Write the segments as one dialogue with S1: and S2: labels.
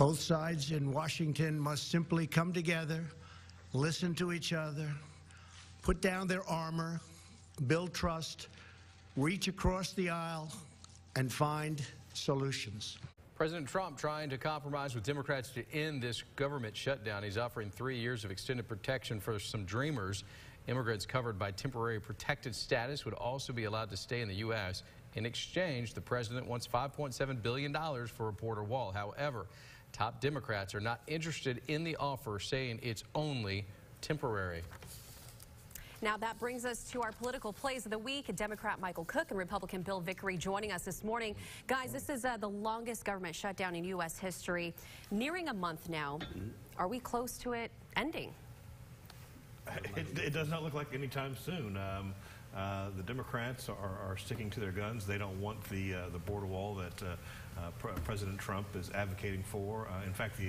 S1: Both sides in Washington must simply come together, listen to each other, put down their armor, build trust, reach across the aisle, and find solutions.
S2: President Trump trying to compromise with Democrats to end this government shutdown. He's offering 3 years of extended protection for some dreamers. Immigrants covered by temporary protected status would also be allowed to stay in the U.S. In exchange, the president wants $5.7 billion for a border wall. However, top Democrats are not interested in the offer, saying it's only temporary.
S3: Now that brings us to our political plays of the week. Democrat Michael Cook and Republican Bill Vickery joining us this morning. Guys, this is the longest government shutdown in U.S. history. Nearing a month now. Are we close to it ending?
S4: It does not look like anytime soon. The Democrats are sticking to their guns. They don't want the border wall that President Trump is advocating for. In fact,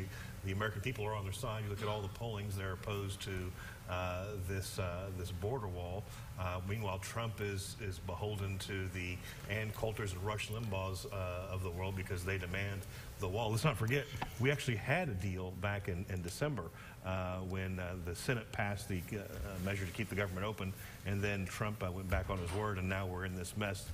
S4: the American people are on their side. You look at all the pollings; they're opposed to this border wall. Meanwhile, Trump is beholden to the Ann Coulters and Rush Limbaughs of the world because they demand the wall. Let's not forget, we actually had a deal back in December when the Senate passed the measure to keep the government open, and then Trump went back on his word, and now we're in this mess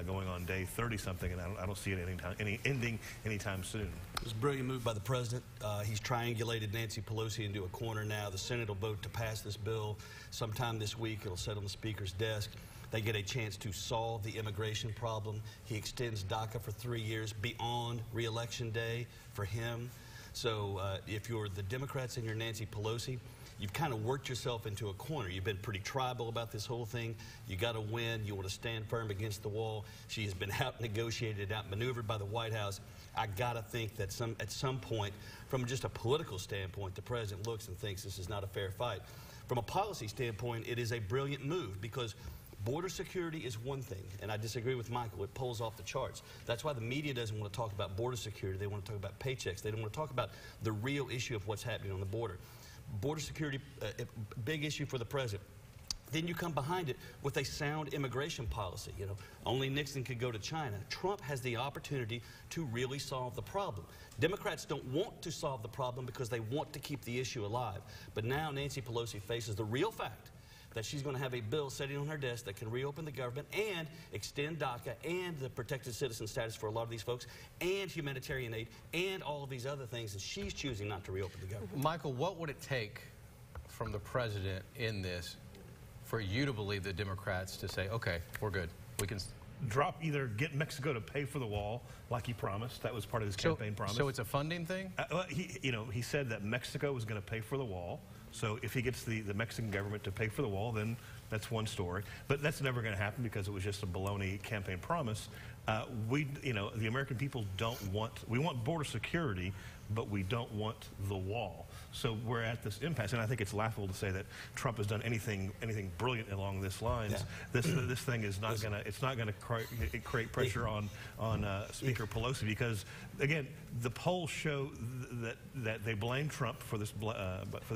S4: going on day 30-something, and I don't see it ending anytime soon.
S5: It was a brilliant move by the president. He's triangulated Nancy Pelosi into a corner now. The Senate will vote to pass this bill sometime this week. It'll sit on the Speaker's desk. They get a chance to solve the immigration problem. He extends DACA for 3 years beyond re-election day for him. So if you're the Democrats and you're Nancy Pelosi, you've kind of worked yourself into a corner. You've been pretty tribal about this whole thing. You got to win. You want to stand firm against the wall. She has been out-negotiated, out-maneuvered by the White House. I got to think that at some point, from just a political standpoint, the president looks and thinks this is not a fair fight. From a policy standpoint, it is a brilliant move because border security is one thing, and I disagree with Michael. It pulls off the charts. That's why the media doesn't want to talk about border security. They want to talk about paychecks. They don't want to talk about the real issue of what's happening on the border. Border security, big issue for the president. Then you come behind it with a sound immigration policy. You know, only Nixon could go to China. Trump has the opportunity to really solve the problem. Democrats don't want to solve the problem because they want to keep the issue alive. But now Nancy Pelosi faces the real fact that she's going to have a bill sitting on her desk that can reopen the government and extend DACA and the protected citizen status for a lot of these folks and humanitarian aid and all of these other things, and she's choosing not to reopen the government.
S2: Michael, what would it take from the president in this for you to believe the Democrats to say, okay, we're good, we can
S4: either get Mexico to pay for the wall like he promised? That was part of his campaign promise.
S2: So it's a funding thing?
S4: Well, he said that Mexico was going to pay for the wall. So if he gets the Mexican government to pay for the wall, then that's one story. But that's never going to happen because it was just a baloney campaign promise. The American people we want border security, but we don't want the wall. So we're at this impasse, and I think it's laughable to say that Trump has done anything brilliant along this lines. Yeah. This thing is not going to create pressure on Speaker Pelosi because, again, the polls show that they blame Trump for this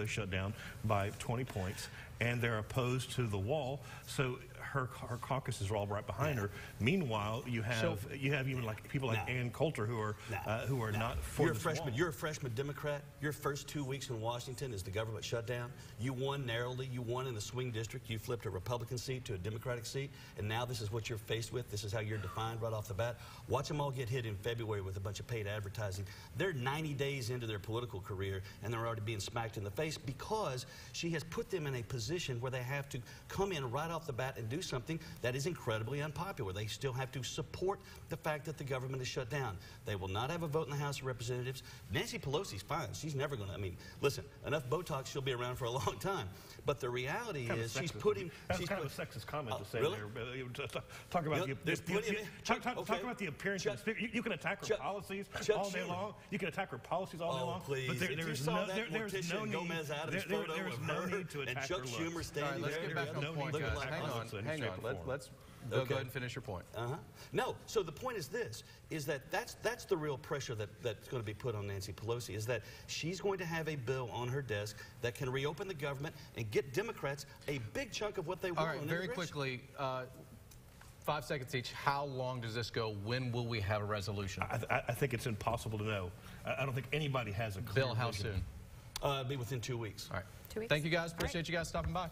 S4: shutdown by 20 points, and they're opposed to the wall. So her caucuses are all right behind her. Meanwhile, you have even like people like Ann Coulter who are not for this wall.
S5: You're a freshman Democrat. Your first 2 weeks in Washington is the government shutdown. You won narrowly. You won in the swing district. You flipped a Republican seat to a Democratic seat, and now this is what you're faced with. This is how you're defined right off the bat. Watch them all get hit in February with a bunch of paid advertising. They're 90 days into their political career, and they're already being smacked in the face because she has put them in a position where they have to come in right off the bat and do something that is incredibly unpopular. They still have to support the fact that the government is shut down. They will not have a vote in the House of Representatives. Nancy Pelosi's fine. She's never going to, listen, enough Botox, she'll be around for a long time. But the reality is she's putting...
S4: That's kind of a sexist comment to say
S5: really?
S4: there. Talk about talk about the appearance of the Speaker. You can attack her policies all day long. You can attack her policies all day long.
S5: Please.
S4: But there's no need to attack her looks.
S2: All right, let's get back on point, guys. Hang on. Let's go ahead and finish your point.
S5: No, so the point is this, is that's the real pressure that's going to be put on Nancy Pelosi, is that she's going to have a bill on her desk that can reopen the government and get Democrats a big chunk of what they want.
S2: All right, very quickly, 5 seconds each. How long does this go? When will we have a resolution?
S4: I think it's impossible to know. I don't think anybody has a clear
S2: Bill, how
S4: vision.
S2: soon?
S5: Be within 2 weeks.
S2: All right.
S3: 2 weeks.
S2: Thank you guys. Appreciate you guys stopping by.